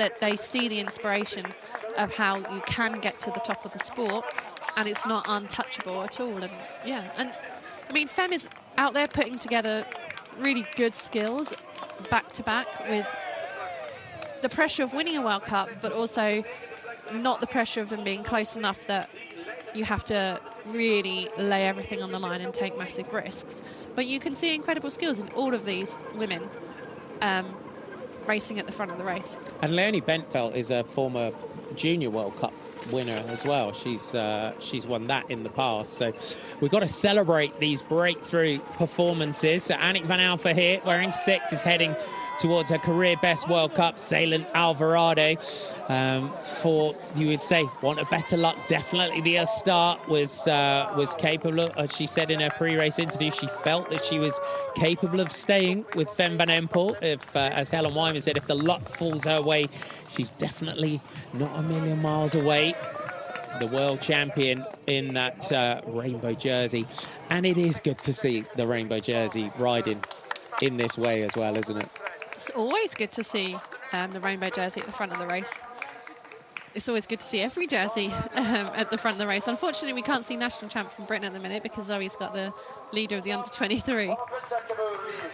that they see the inspiration of how you can get to the top of the sport, and it's not untouchable at all. And yeah, and I mean, Fem is out there putting together really good skills back to back with the pressure of winning a World Cup, but also not the pressure of them being close enough that you have to really lay everything on the line and take massive risks. But you can see incredible skills in all of these women racing at the front of the race. And Leonie Bentveld is a former Junior World Cup winner as well. She's won that in the past. So we've got to celebrate these breakthrough performances. So Annemiek van Alphen here, wearing 6, is heading towards her career best World Cup. Ceylin Alvarado, for, you would say, want a better luck. Definitely the start was capable of, as she said in her pre-race interview, she felt that she was capable of staying with Fem van Empel. If, as Helen Wyman said, if the luck falls her way, she's definitely not a million miles away. The world champion in that rainbow jersey. And it is good to see the rainbow jersey riding in this way as well, isn't it? It's always good to see the rainbow jersey at the front of the race. It's always good to see every jersey at the front of the race. Unfortunately, we can't see national champ from Britain at the minute because Zoe's got the leader of the under-23.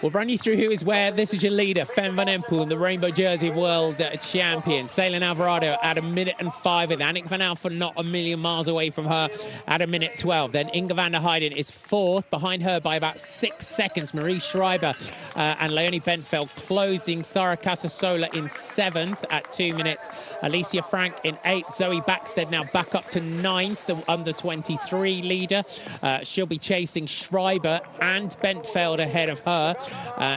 We'll run you through who is where. This is your leader, Fem van Empel, in the rainbow jersey world champion. Ceylin Alvarado at 1 minute and 5. And Annemiek van Alphen not a million miles away from her at 1 minute 12. Then Inge van der Heijden is 4th, behind her by about 6 seconds. Marie Schreiber and Leonie Bentveld closing. Sarah Casasola in 7th at 2 minutes. Alicia Frank in 8th. Zoe Backstead now back up to 9th, the under-23 leader. She'll be chasing Schreiber and Bentveld ahead of her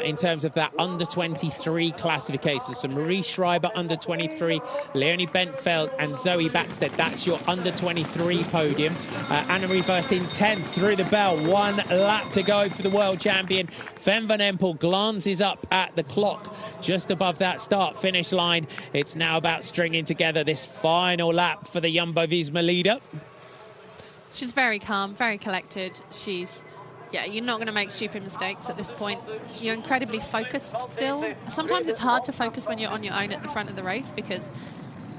in terms of that under-23 classification. So Marie Schreiber under-23, Leonie Bentveld and Zoe Backstead. That's your under-23 podium. Anne-Marie Verst in 10th through the bell. 1 lap to go for the world champion. Fem van Empel glances up at the clock just above that start-finish line. It's now about stringing together this final lap for the Jumbo-Visma leader. She's very calm, very collected. Yeah, you're not going to make stupid mistakes at this point. You're incredibly focused still. Sometimes it's hard to focus when you're on your own at the front of the race because,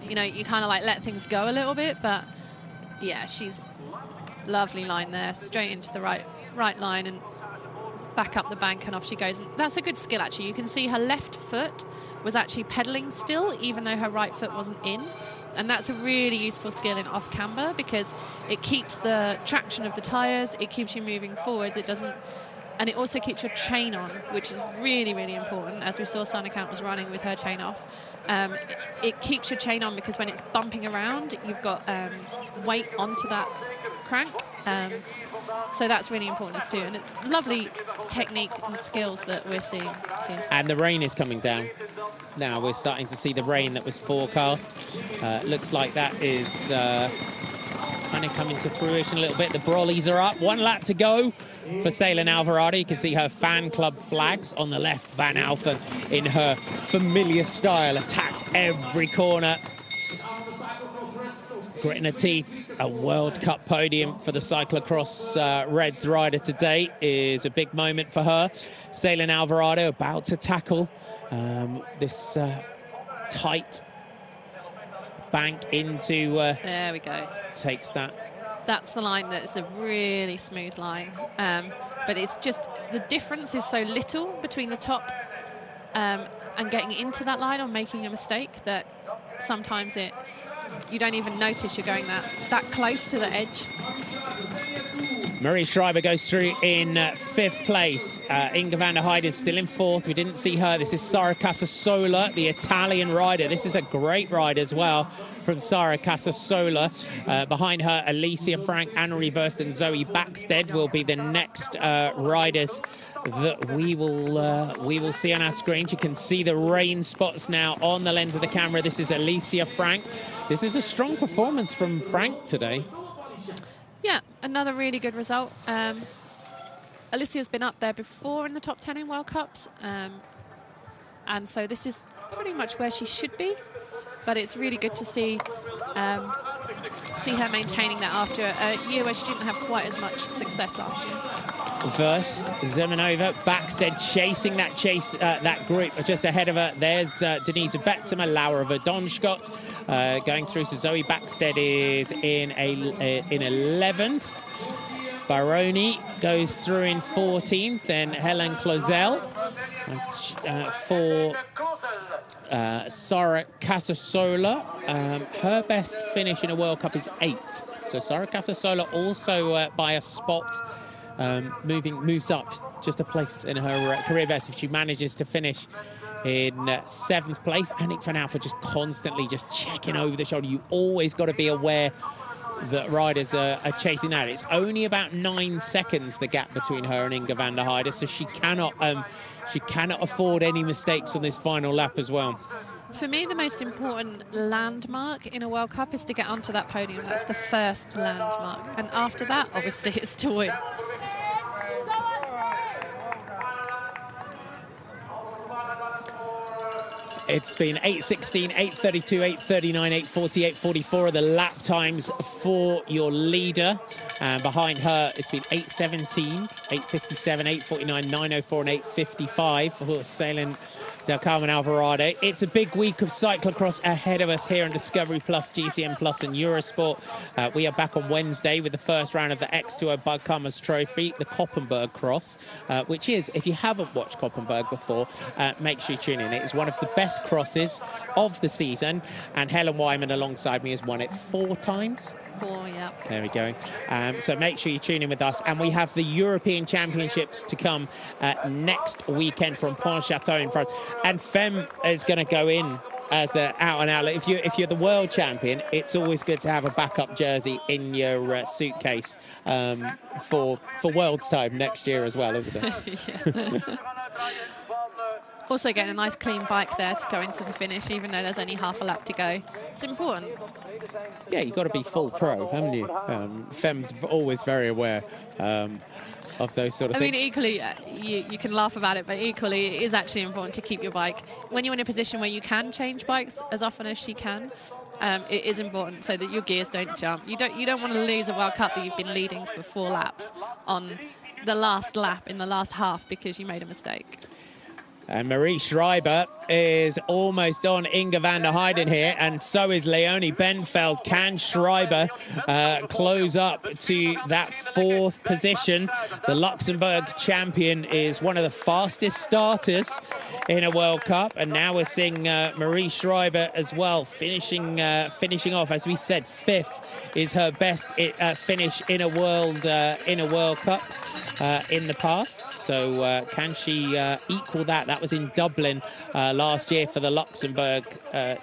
you know, you kind of like let things go a little bit. But yeah, she's lovely line there, straight into the right line and back up the bank, and off she goes. And that's a good skill, actually. You can see her left foot was actually pedaling still, even though her right foot wasn't in. And that's a really useful skill in off camber because it keeps the traction of the tyres, it keeps you moving forwards, and it also keeps your chain on, which is really, really important. As we saw, Sana Count was running with her chain off. It keeps your chain on because when it's bumping around, you've got weight onto that crank. So that's really important too. And it's lovely technique and skills that we're seeing here. And the rain is coming down. Now we're starting to see the rain that was forecast. Looks like that is kind of coming to fruition a little bit. The brollies are up. 1 lap to go for Ceylin Alvarado. You can see her fan club flags on the left. Van Alphen in her familiar style attacks every corner. Gritting her teeth. A World Cup podium for the Cyclocross Reds rider today is a big moment for her. Ceylin Alvarado about to tackle this tight bank into... there we go. Takes that. That's the line that's a really smooth line. But it's just, the difference is so little between the top and getting into that line or making a mistake that sometimes you don't even notice you're going that close to the edge. Marie Schreiber goes through in 5th place. Inge van der Heijden still in 4th. We didn't see her. This is Sara Casasola, the Italian rider. This is a great ride as well from Sara Casasola. Behind her, Alicia Frank, Anne-Marie Verst and Zoe Backstead will be the next riders that we will see on our screens. You can see the rain spots now on the lens of the camera. This is Alicia Frank. This is a strong performance from Frank today. Yeah, another really good result. Alicia's been up there before in the top 10 in World Cups. And so this is pretty much where she should be. But it's really good to see her maintaining that after a year where she didn't have quite as much success last year. First, Zemanova, Backstead chasing that group just ahead of her. There's Denise Betsema, Laura Verdonschot going through. So Zoe Backstead is in 11th. Baroni goes through in 14th. Then Helen Clausel for Sara Casasola. Her best finish in a World Cup is 8th. So Sara Casasola also by a spot. Moves up just a place in her career best if she manages to finish in 7th place. Annick van Alphen just constantly just checking over the shoulder. You always got to be aware that riders are chasing that. It's only about 9 seconds the gap between her and Inga van der Heide, so she cannot afford any mistakes on this final lap as well. For me, the most important landmark in a World Cup is to get onto that podium. That's the first landmark, and after that, obviously, it's to win. It's been 8:16, 8:32, 8:39, 8:40, 8:44 are the lap times for your leader. And behind her, it's been 8:17, 8:57, 8:49, 9:04 and 8:55 for Ceylin Del Carmen Alvarado. It's a big week of cyclocross ahead of us here on Discovery Plus, GCN Plus and Eurosport. We are back on Wednesday with the first round of the X2O Bug Commerce Trophy, the Koppenberg Cross, which is, if you haven't watched Koppenberg before, make sure you tune in. It is one of the best crosses of the season, and Helen Wyman alongside me has won it 4 times. 4, yeah. There we go. So make sure you tune in with us. And we have the European Championships to come next weekend from Pontchâteau in France. And Fem is going to go in as the out-and-out. If you're the world champion, it's always good to have a backup jersey in your suitcase for World's time next year as well, isn't it? Also getting a nice clean bike there to go into the finish, even though there's only half a lap to go. It's important. Yeah, you've got to be full pro, haven't you? Fem's always very aware of those sort of things. I mean, equally, you can laugh about it, but equally, it is actually important to keep your bike. When you're in a position where you can change bikes as often as she can, it is important so that your gears don't jump. You don't want to lose a World Cup that you've been leading for 4 laps on the last lap in the last half because you made a mistake. And Marie Schreiber is almost on Inga van der Heide here, and so is Leonie Benfeld. Can Schreiber close up to that 4th position? The Luxembourg champion is one of the fastest starters in a World Cup, and now we're seeing Marie Schreiber as well finishing off. As we said, 5th is her best finish in a World Cup in the past. So can she equal that? That was in Dublin last year for the Luxembourg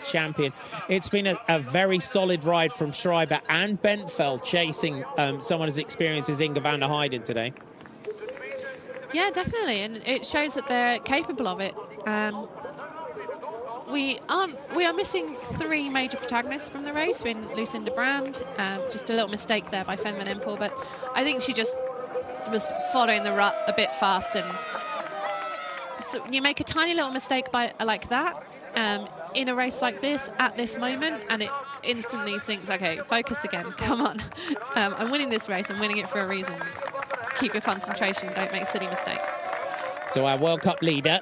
champion. It's been a very solid ride from Schreiber and Benfeld chasing someone as experienced as Inga van der Heide today. Yeah, definitely, and it shows that they're capable of it. We are missing 3 major protagonists from the race. Been Lucinda Brand, just a little mistake there by Fem van Empel, but I think she just was following the rut a bit fast, and so you make a tiny little mistake like that in a race like this at this moment, and it instantly thinks, okay, focus again, come on. I'm winning this race, I'm winning it for a reason. Keep your concentration, don't make silly mistakes. So our World Cup leader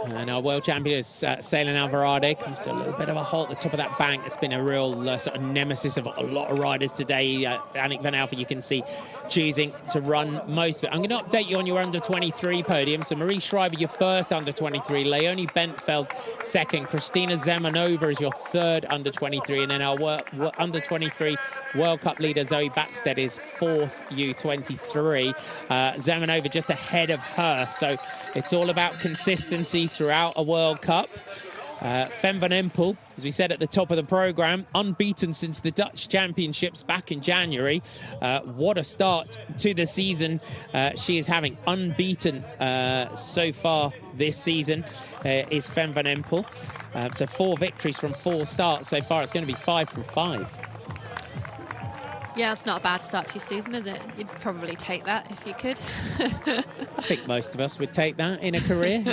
and our world champion is Ceylin Alvarado. Comes to a little bit of a halt at the top of that bank. It's been a real sort of nemesis of a lot of riders today. Annick van Alphen, you can see, choosing to run most of it. I'm going to update you on your under-23 podium. So Marie Schreiber, your first under-23. Leonie Benfeld, second. Kristina Zemanova is your third under-23. And then our under-23 World Cup leader, Zoe Backstead, is 4th U23. Zemanova just ahead of her. So it's all about consistency throughout a World Cup. Fem van Empel, as we said at the top of the programme, unbeaten since the Dutch Championships back in January. What a start to the season she is having. Unbeaten so far this season is Fem van Empel. So 4 victories from 4 starts so far. It's going to be 5 from 5. Yeah, it's not a bad start to your season, is it? You'd probably take that if you could. I think most of us would take that in a career.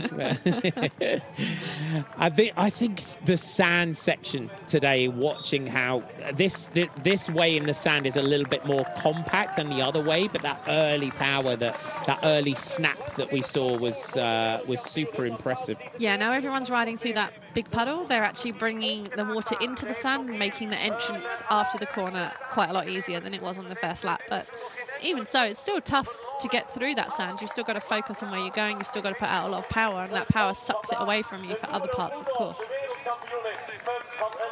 I think the sand section today, watching how this way in the sand is a little bit more compact than the other way, but that early power, that early snap that we saw was super impressive. Yeah, now everyone's riding through that big puddle. They're actually bringing the water into the sand and making the entrance after the corner quite a lot easier than it was on the first lap. But even so, it's still tough to get through that sand. You've still got to focus on where you're going. You've still got to put out a lot of power, and that power sucks it away from you for other parts of the course.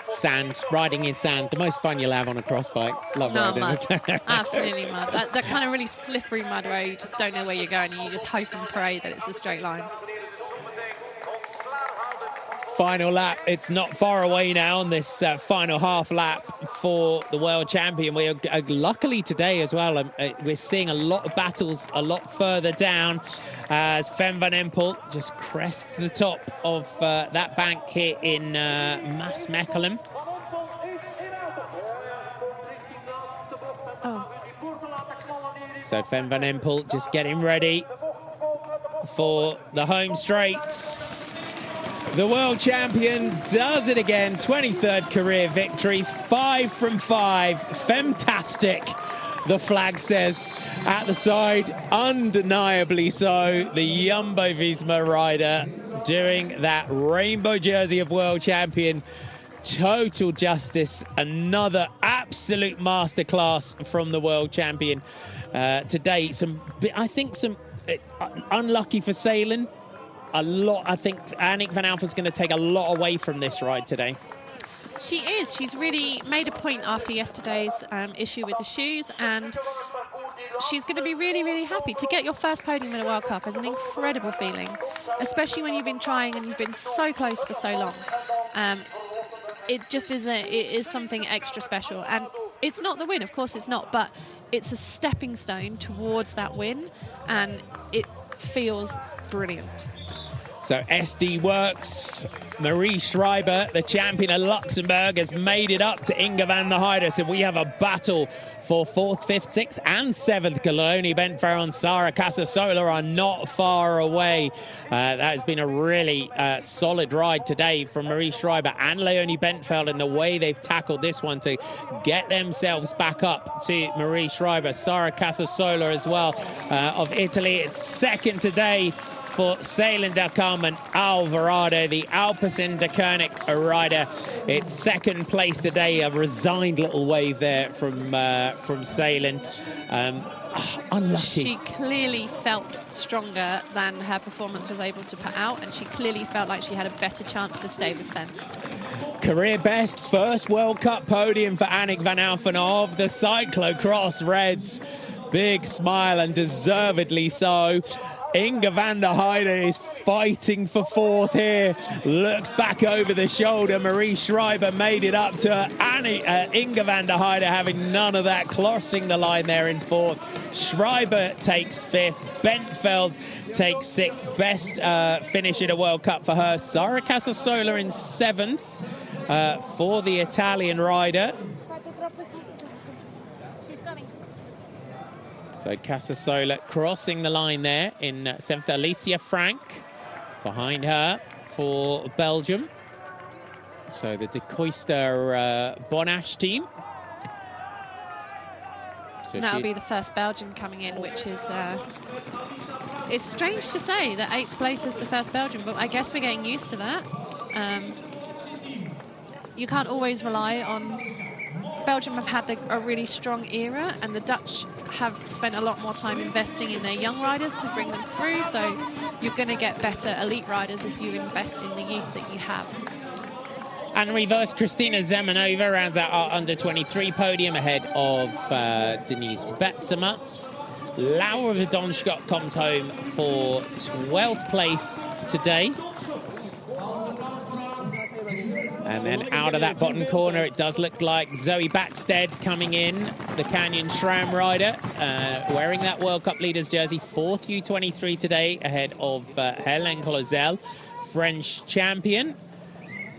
Sand, riding in sand, the most fun you'll have on a cross bike. Love riding. Mud. Absolutely mud. That kind of really slippery mud where you just don't know where you're going and you just hope and pray that it's a straight line. Final lap. It's not far away now on this final half lap for the world champion. We are luckily today as well. We're seeing a lot of battles a lot further down as Fem van Empel just crests the top of that bank here in Maasmechelen. So Fem van Empel just getting ready for the home straights. The world champion does it again. 23rd career victories, 5 from 5. Femtastic, the flag says at the side. Undeniably so. The Jumbo-Visma rider doing that rainbow jersey of world champion. Total justice. Another absolute masterclass from the world champion. Today, I think some unlucky for sailing. I think Annemiek van Alphen's going to take a lot away from this ride today. She is. She's really made a point after yesterday's issue with the shoes, and she's going to be really, really happy. To get your first podium in a World Cup is an incredible feeling, especially when you've been trying and you've been so close for so long. It just is it is something extra special, and it's not the win, of course it's not, but it's a stepping stone towards that win, and it feels brilliant. So SD works. Marie Schreiber, the champion of Luxembourg, has made it up to Inge van der Heide. So we have a battle for 4th, 5th, 6th and 7th. Leonie Bentfeld and Sara Casasola are not far away. That has been a really solid ride today from Marie Schreiber and Leonie Bentfeld, and the way they've tackled this one to get themselves back up to Marie Schreiber. Sara Casasola as well of Italy. It's second today for Sailing Dakar and Alvarado, the Alpecin Deceuninck rider. It's second place today. A resigned little wave there from Sailing. Unlucky. She clearly felt stronger than her performance was able to put out, and she clearly felt like she had a better chance to stay with them. Career best first World Cup podium for Annemiek van Alphen of the Cyclocross Reds. Big smile, and deservedly so. Inge van der Heide is fighting for 4th here. Looks back over the shoulder. Marie Schreiber made it up to Inge van der Heide, having none of that, crossing the line there in 4th. Schreiber takes 5th. Bentfeld takes 6th. Best finish in a World Cup for her. Sara Casasola in 7th for the Italian rider. So Casasola crossing the line there in 7th. Alicia Frank behind her for Belgium. So the De Koester Bonash team. So that'll be the first Belgian coming in, which is it's strange to say that 8th place is the first Belgian, but I guess we're getting used to that. You can't always rely on. Belgium have had a really strong era, and the Dutch have spent a lot more time investing in their young riders to bring them through, so you're going to get better elite riders if you invest in the youth that you have. And reverse, Christina Zemanova rounds out our under-23 podium ahead of Denise Betsema. Laura Verdonschot comes home for 12th place today. And then out of that bottom corner, it does look like Zoe Batstead coming in, the Canyon SRAM rider, wearing that World Cup leaders jersey. 4th U23 today, ahead of Hélène Clauzel, French champion.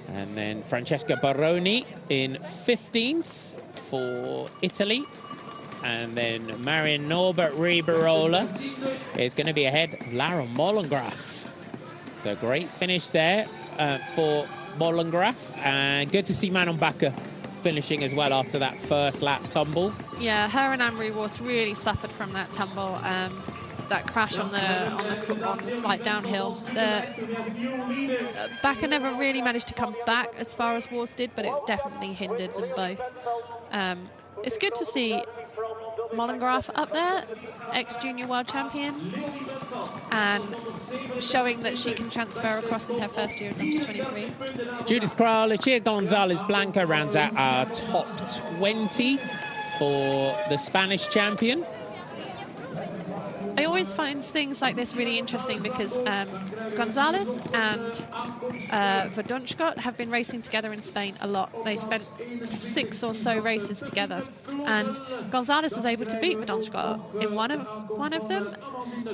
And then Francesca Baroni in 15th for Italy. And then Marion Norbert Riberola is going to be ahead of Lara Mollengrath. So great finish there for Mollengrath. And good to see Manon Bakker finishing as well after that first lap tumble. Yeah, her and Anne-Marie Worth really suffered from that tumble. That crash on the slight downhill. Bakker never really managed to come back as far as Worth did, but it definitely hindered them both. It's good to see Mollengrath up there, ex-junior world champion, and showing that she can transfer across in her first year as under 23. Judith Kral, Lucia Gonzalez Blanco rounds out our top 20 for the Spanish champion. I always find things like this really interesting because Gonzalez and Verdonschot have been racing together in Spain a lot. They spent 6 or so races together, and Gonzalez was able to beat Verdonschot in one of them,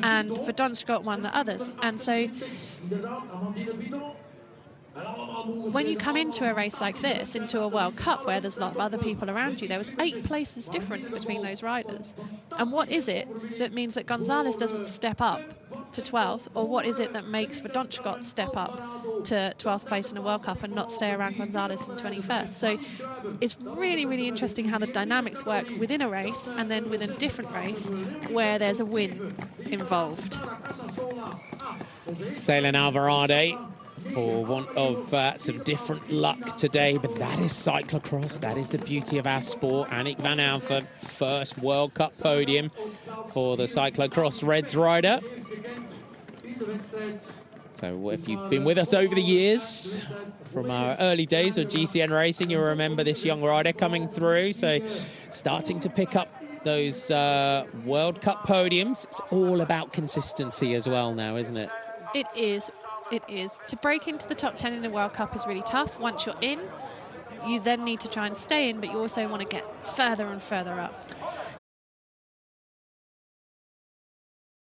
and Verdonschot won the others. And so when you come into a race like this, into a World Cup where there's a lot of other people around you, there was 8 places difference between those riders. And what is it that means that Gonzalez doesn't step up to 12th, or what is it that makes Verdonschot step up to 12th place in a World Cup and not stay around Gonzalez in 21st? So it's really, really interesting how the dynamics work within a race and then within a different race where there's a win involved. Ceylin Alvarado, for want of some different luck today, but that is cyclocross. That is the beauty of our sport. Annick van Alphen, first World Cup podium for the cyclocross Reds rider. So if you've been with us over the years, from our early days of GCN racing, you'll remember this young rider coming through. So starting to pick up those World Cup podiums. It's all about consistency as well now, isn't it? It is. It is. To break into the top 10 in the World Cup is really tough. Once you're in, you then need to try and stay in, but you also want to get further and further up.